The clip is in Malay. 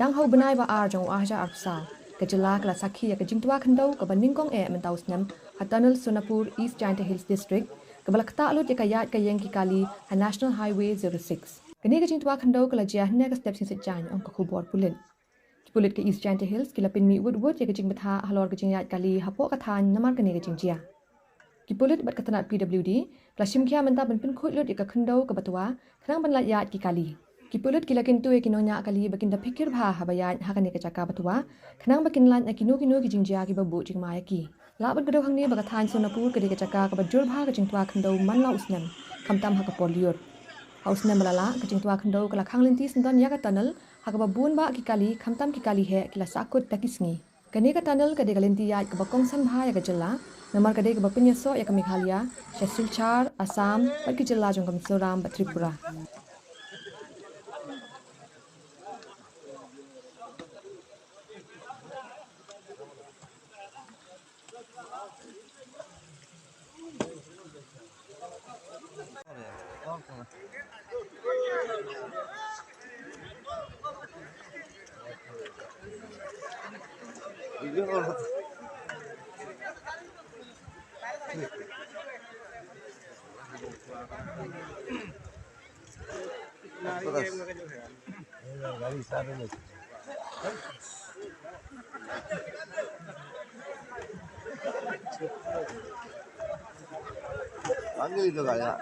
dang hau benai ba ar jong ahja arpsal kejela kala sakhi ya kejing tua khendau ke baningkong mentaus nem hatanul Sonapur East Giant Hills District ke balakta alut ya kayat ke ieng ki kali ha National Highway 06 kini kejing tua khendau kala jia ne ke step sin sejany ong ke khubor pulen pulit ke East Giant Hills kila pin mi wood ya kejing betha halor kejing yat kali hapo kathan namar kini kejing jia Kipulit bat katanat PWD, plasim kia mentah benpin khutlut ya khendau ke batua, kenang ban yat ki kali. Kipulut kila kintu ya kinonya kali bakin da pikir bha habayan hakane ke caka batua, kenang bakin lan ya kino ki jingjia ki babu jing maya ki. La bat gedau hangni bagathan Sonapur ke caka ke bajur bha ke jingtua khendau man la usnem, kamtam ha ke poliur. Hausnem balala ke jingtua khendau kala khang linti sendan ya ka tunnel, ha ke babun ba ki kali kamtam ki kali he kila sahkut takisngi. Kani ka tunnel ke galinti ya ke bakong san bha ya ke jela, Namar kadai ke bapenya so ya ke Meghalaya, Silchar, Assam, bat ke jela jong ke Mizoram, bat Tripura. itu kayak